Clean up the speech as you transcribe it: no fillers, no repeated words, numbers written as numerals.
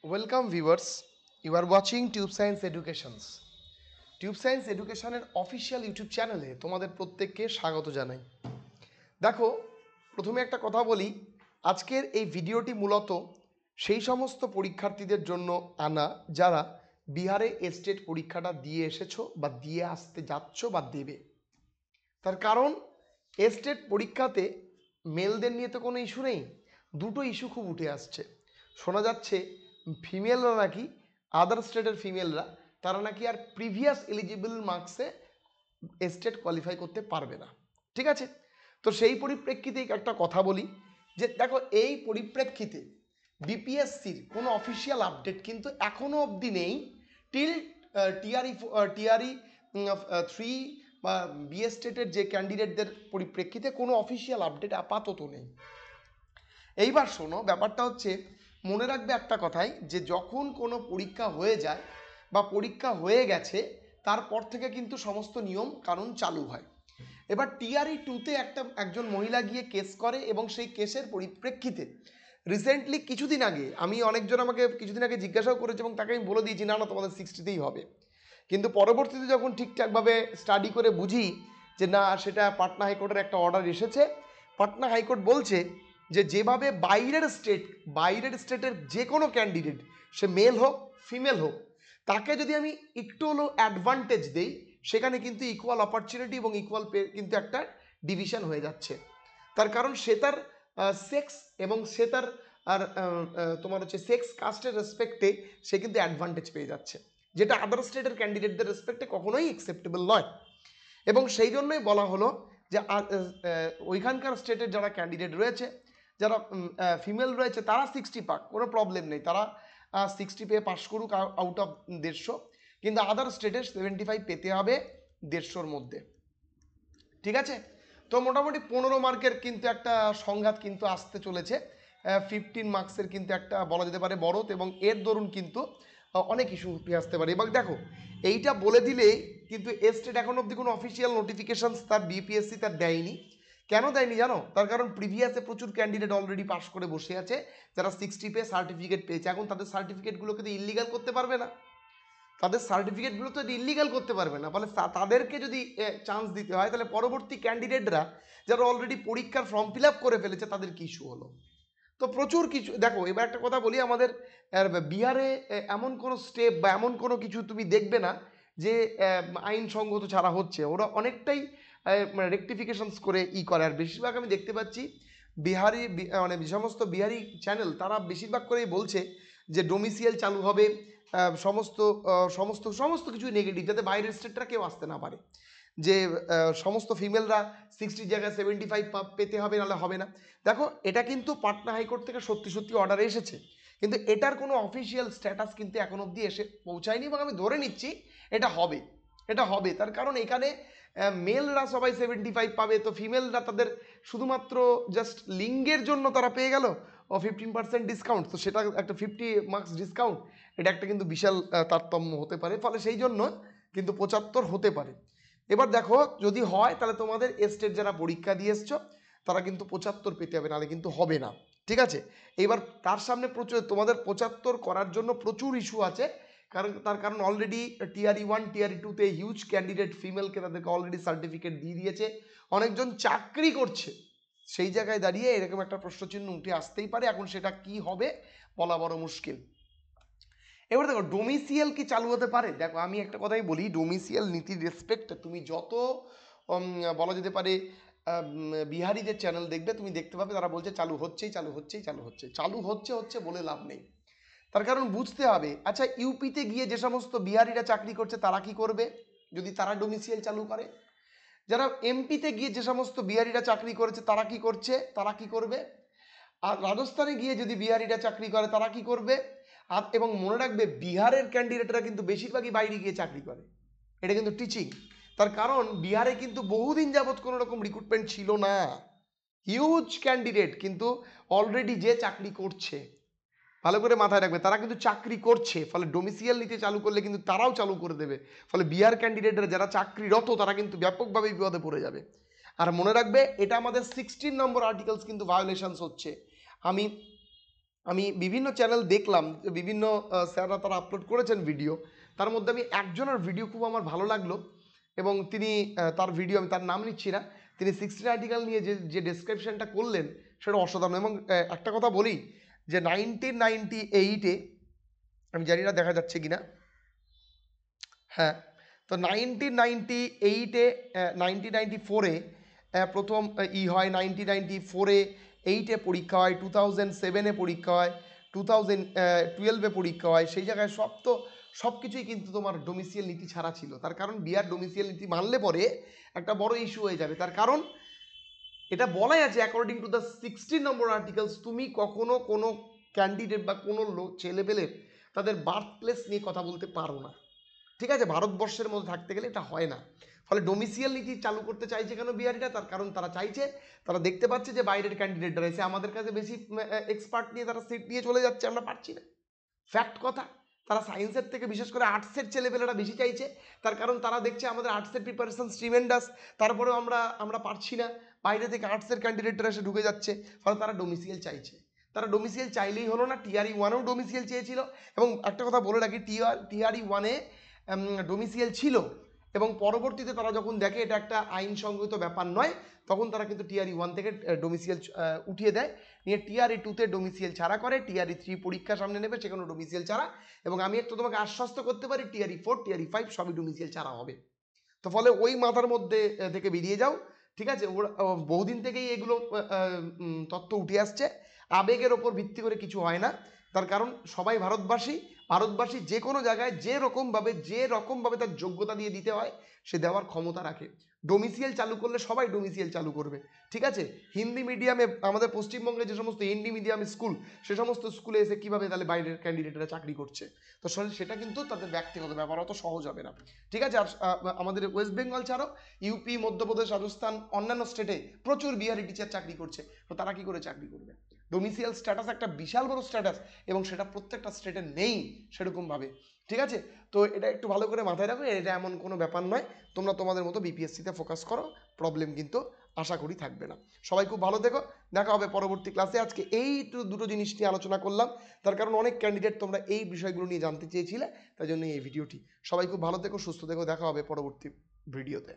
Welcome viewers, you are watching tube science educations. Tube science এডুকেশনের official YouTube চ্যানেলে তোমাদের প্রত্যেককে স্বাগত জানাই। দেখো, প্রথমে একটা কথা বলি, আজকের এই ভিডিওটি মূলত সেই সমস্ত পরীক্ষার্থীদের জন্য আনা যারা বিহারে এস্টেট পরীক্ষাটা দিয়ে এসেছো বা দিয়ে আসতে যাচ্ছ বা দেবে। তার কারণ এস্টেট পরীক্ষাতে মেলদের নিয়ে তো কোনো ইস্যু নেই, দুটো ইস্যু খুব উঠে আসছে। শোনা যাচ্ছে ফিমেলরা নাকি, আদার স্টেটের ফিমেলরা, তারা নাকি আর প্রিভিয়াস এলিজিবল মার্কসে স্টেট কোয়ালিফাই করতে পারবে না। ঠিক আছে, তো সেই পরিপ্রেক্ষিতে একটা কথা বলি যে দেখো, এই পরিপ্রেক্ষিতে বিপিএসসির কোনো অফিসিয়াল আপডেট কিন্তু এখনও অবধি নেই। টিল টিআরই 3 বা বিএস স্টেটের যে ক্যান্ডিডেটদের পরিপ্রেক্ষিতে কোনো অফিসিয়াল আপডেট আপাতত নেই। এইবার শোনো, ব্যাপারটা হচ্ছে, মনে রাখবে একটা কথাই, যে যখন কোনো পরীক্ষা হয়ে যায় বা পরীক্ষা হয়ে গেছে তারপর থেকে কিন্তু সমস্ত নিয়ম কানুন চালু হয়। এবার টিআরই 2তে একজন মহিলা গিয়ে কেস করে এবং সেই কেসের পরিপ্রেক্ষিতে রিসেন্টলি কিছুদিন আগে অনেকজন আমাকে কিছুদিন আগে জিজ্ঞাসাও করেছে এবং তাকে আমি বলে দিয়েছি না না তোমাদের 60তেই হবে। কিন্তু পরবর্তীতে যখন ঠিকঠাকভাবে স্টাডি করে বুঝি যে না, সেটা পাটনা হাইকোর্টের একটা অর্ডার এসেছে। পাটনা হাইকোর্ট বলছে যে যেভাবে বাইরের স্টেটের যে কোনো ক্যান্ডিডেট, সে মেল হোক ফিমেল হোক, তাকে যদি আমি একটু হলেও অ্যাডভান্টেজ দেই, সেখানে কিন্তু ইকুয়াল অপরচুনিটি এবং ইকুয়াল পে কিন্তু একটা ডিভিশন হয়ে যাচ্ছে। তার কারণ সে তার সেক্স এবং সে তার আর তোমার হচ্ছে সেক্স কাস্টের রেসপেক্টে সে কিন্তু অ্যাডভান্টেজ পেয়ে যাচ্ছে, যেটা আদার স্টেটের ক্যান্ডিডেটদের রেসপেক্টে কখনোই অ্যাকসেপ্টেবল নয়। এবং সেই জন্যই বলা হলো যে ওইখানকার স্টেটের যারা ক্যান্ডিডেট রয়েছে, যারা ফিমেল রয়েছে, তারা 60 পাক, কোনো প্রবলেম নেই, তারা 60 পেয়ে পাশ করুক আউট অফ 150, কিন্তু আদার স্টেটে 75 পেতে হবে 150-র মধ্যে। ঠিক আছে, তো মোটামুটি 15 মার্কের কিন্তু একটা সংঘাত কিন্তু আসতে চলেছে। 15 মার্কসের কিন্তু একটা বলা যেতে পারে বড়, এবং এর দরুন কিন্তু অনেক ইস্যু উঠে আসতে পারে। এবার দেখো, এইটা বলে দিলে কিন্তু স্টেট এখন অবধি কোনো অফিসিয়াল নোটিফিকেশনস তার বিপিএসসি তার দেয়নি। কেন দেয়নি জানো? তার কারণ প্রিভিয়াসে প্রচুর ক্যান্ডিডেট অলরেডি পাস করে বসে আছে, যারা 60 পেয়ে সার্টিফিকেট পেয়েছে। এখন তাদের সার্টিফিকেটগুলোকে তো ইল্লিগাল করতে পারবে না, তাদের সার্টিফিকেটগুলো তো ইল্লিগাল করতে পারবে না। ফলে তাদেরকে যদি চান্স দিতে হয়, তাহলে পরবর্তী ক্যান্ডিডেটরা যারা অলরেডি পরীক্ষার ফর্ম ফিল আপ করে ফেলেছে তাদের কি ইস্যু হলো। তো প্রচুর কিছু দেখো, এবার একটা কথা বলি, আমাদের বিহারে এমন কোনো স্টেপ বা এমন কোনো কিছু তুমি দেখবে না যে আইনসঙ্গত ছাড়া হচ্ছে। ওরা অনেকটাই রেকটিফিকেশনস করে করে। আর বেশিরভাগ আমি দেখতে পাচ্ছি মানে যে সমস্ত বিহারি চ্যানেল, তারা বেশিরভাগ করেই বলছে যে ডোমিসিয়াল চালু হবে, সমস্ত সমস্ত সমস্ত কিছু নেগেটিভ, যাতে বাইরের স্টেটরা কেউ আসতে না পারে, যে সমস্ত ফিমেলরা 60 জায়গায় 75 পেতে হবে, নাহলে হবে না। দেখো, এটা কিন্তু পাটনা হাইকোর্ট থেকে সত্যি সত্যি অর্ডার এসেছে, কিন্তু এটার কোনো অফিসিয়াল স্ট্যাটাস কিন্তু এখন অবধি এসে পৌঁছায়নি, এবং আমি ধরে নিচ্ছি এটা হবে। এটা হবে, তার কারণ এখানে মেলরা সবাই 75 পাবে, তো ফিমেলরা তাদের শুধুমাত্র জাস্ট লিঙ্গের জন্য তারা পেয়ে গেল ও 15% ডিসকাউন্ট, তো সেটা একটা 50 মার্কস ডিসকাউন্ট, এটা একটা কিন্তু বিশাল তারতম্য হতে পারে। ফলে সেই জন্য কিন্তু 75 হতে পারে। এবার দেখো, যদি হয় তাহলে তোমাদের স্টেট যারা পরীক্ষা দিয়ে এসছো তারা কিন্তু 75 পেতে হবে, নাহলে কিন্তু হবে না। ঠিক আছে, এবার তার সামনে প্রচুর তোমাদের 75 করার জন্য প্রচুর ইস্যু আছে। তার কারণ অলরেডি টিআরই 1 টিআরই 2তে হিউজ ক্যান্ডিডেট ফিমেলকে তাদেরকে অলরেডি সার্টিফিকেট দিয়ে দিয়েছে, অনেকজন চাকরি করছে। সেই জায়গায় দাঁড়িয়ে এরকম একটা প্রশ্নচিহ্ন উঠে আসতেই পারে। এখন সেটা কি হবে বলা বড় মুশকিল। এবার দেখো, ডোমিসিয়াল কি চালু হতে পারে? দেখো, আমি একটা কথাই বলি, ডোমিসিয়াল নীতির রেসপেক্টে তুমি যত বলা যেতে পারে বিহারিদের চ্যানেল দেখবে, তুমি দেখতে পাবে তারা বলছে চালু হচ্ছেই, চালু হচ্ছেই, চালু হচ্ছে, চালু হচ্ছে হচ্ছে বলে লাভ নেই। তার কারণ বুঝতে হবে, আচ্ছা ইউপিতে গিয়ে যে সমস্ত বিহারিরা চাকরি করছে তারা কি করবে যদি তারা ডোমিসিয়াল চালু করে? যারা এমপিতে গিয়ে যে সমস্ত বিহারিরা চাকরি করেছে তারা কি করছে, তারা কি করবে? আর রাজস্থানে গিয়ে যদি বিহারিরা চাকরি করে তারা কি করবে? আর এবং মনে রাখবে, বিহারের ক্যান্ডিডেটরা কিন্তু বেশিরভাগই বাইরে গিয়ে চাকরি করে, এটা কিন্তু টিচিং। তার কারণ বিহারে কিন্তু বহুদিন যাবৎ কোনো রকম রিক্রুটমেন্ট ছিল না, হিউজ ক্যান্ডিডেট কিন্তু অলরেডি যে চাকরি করছে, ভালো করে মাথায় রাখবে, তারা কিন্তু চাকরি করছে। ফলে ডোমিসিয়াল নীতি চালু করলে কিন্তু তারাও চালু করে দেবে। ফলে বিহার ক্যান্ডিডেটরা যারা চাকরিরত তারা কিন্তু ব্যাপকভাবে বিপদে পড়ে যাবে। আর মনে রাখবে, এটা আমাদের 16 নম্বর আর্টিকেলস কিন্তু ভায়োলেশনস হচ্ছে। আমি আমি বিভিন্ন চ্যানেল দেখলাম, বিভিন্ন স্যাররা তারা আপলোড করেছেন ভিডিও, তার মধ্যে আমি একজনের ভিডিও খুব আমার ভালো লাগলো, এবং তিনি তার ভিডিও, আমি তার নাম নিচ্ছি না, তিনি 16 আর্টিকেল নিয়ে যে যে ডেসক্রিপশনটা করলেন সেটা অসাধারণ। এবং একটা কথা বলি যে 1998-এ, আমি জানি না দেখা যাচ্ছে কিনা, হ্যাঁ, তো 1998-এ, 1994-এ প্রথম হয়, 1994-এ 8-এ পরীক্ষা হয়, 2007-এ পরীক্ষা হয়, 2012-এ পরীক্ষা হয়। সেই জায়গায় সব কিছুই কিন্তু তোমার ডোমিসিয়াল নীতি ছাড়া ছিল। তার কারণ বিহার ডোমিসিয়াল নীতি মানলে পরে একটা বড় ইস্যু হয়ে যাবে। তার কারণ এটা বলাই আছে according to the 16 number articles, তুমি কখনো কোনো ক্যান্ডিডেট বা কোনো ছেলেপেলে তাদের বার্থ প্লেস নিয়ে কথা বলতে পারো না। ঠিক আছে, ভারতবর্ষের মধ্যে থাকতে গেলে এটা হয় না। ফলে ডোমিসিয়াল নীতি চালু করতে চাইছে কেন বিহারিরা? তার কারণ তারা চাইছে, তারা দেখতে পাচ্ছে যে বাইরের ক্যান্ডিডেটরা এসে আমাদের কাছে বেশি এক্সপার্ট নিয়ে তারা সিট নিয়ে চলে যাচ্ছে, আমরা পারছি না। ফ্যাক্ট কথা, তারা সায়েন্সের থেকে বিশেষ করে আর্টসের ছেলেপেলেরা বেশি চাইছে। তার কারণ তারা দেখছে আমাদের আর্টসের প্রিপারেশন স্ট্রিমেন্ডাস, তারপরেও আমরা পারছি না, বাইরে থেকে আর্টসের ক্যান্ডিডেটরা এসে ঢুকে যাচ্ছে। ফলে তারা ডোমিসিয়াল চাইছে। তারা ডোমিসিয়াল চাইলেই হলো না, টিআরই ওয়ানেও ডোমিসিয়াল চেয়েছিল। এবং একটা কথা বলে রাখি, টিআরই ওয়ানে ডোমিসিয়াল ছিল, এবং পরবর্তীতে তারা যখন দেখে এটা একটা আইনসঙ্গত ব্যাপার নয়, তখন তারা কিন্তু টিআরই ওয়ান থেকে ডোমিসিয়াল উঠিয়ে দেয়, নিয়ে টিআরই টুতে ডোমিসিয়াল ছাড়া করে, টিআরই থ্রি পরীক্ষা সামনে নেবে, সেখানে ডোমিসিয়াল ছাড়া। এবং আমি একটু তোমাকে আশ্বস্ত করতে পারি, টিআরই ফোর, টিআরই ফাইভ সবই ডোমিসিয়াল ছাড়া হবে। তো ফলে ওই মাথার মধ্যে থেকে বেরিয়ে যাও। ঠিক আছে, ওরা বহুদিন থেকেই এগুলো তত্ত্ব উঠে আসছে। আবেগের ওপর ভিত্তি করে কিছু হয় না। তার কারণ সবাই ভারতবাসী যে কোনো জায়গায় যে রকমভাবে তার যোগ্যতা দিয়ে দিতে হয়, সে দেওয়ার ক্ষমতা রাখে। ডোমিসিয়াল চালু করলে সবাই ডোমিসিয়াল চালু করবে। ঠিক আছে, হিন্দি মিডিয়ামে আমাদের পশ্চিমবঙ্গে যে সমস্ত হিন্দি মিডিয়াম স্কুল, সে সমস্ত স্কুলে এসে কীভাবে তাহলে বাইরের ক্যান্ডিডেটরা চাকরি করছে? তো সেটা কিন্তু তাদের ব্যক্তিগত ব্যাপার, অত সহজ হবে না। ঠিক আছে, আর আমাদের ওয়েস্ট বেঙ্গল ছাড়ো, ইউপি, মধ্যপ্রদেশ, রাজস্থান, অন্যান্য স্টেটে প্রচুর বিহারি টিচার চাকরি করছে। তো তারা কি করে চাকরি করবে? ডোমিসিয়াল স্ট্যাটাস একটা বিশাল বড় স্ট্যাটাস, এবং সেটা প্রত্যেকটা স্টেটে নেই সেরকমভাবে। ঠিক আছে, তো এটা একটু ভালো করে মাথায় রাখো, এটা এমন কোনো ব্যাপার নয়। তোমরা তোমাদের মতো বিপিএসসিতে ফোকাস করো, প্রবলেম কিন্তু আশা করি থাকবে না। সবাই খুব ভালো থেকো, দেখা হবে পরবর্তী ক্লাসে। আজকে এই দুটো জিনিস নিয়ে আলোচনা করলাম, তার কারণ অনেক ক্যান্ডিডেট তোমরা এই বিষয়গুলো নিয়ে জানতে চেয়েছিলে, তাই জন্য এই ভিডিওটি। সবাই খুব ভালো থেকো, সুস্থ থেকো, দেখা হবে পরবর্তী ভিডিওতে।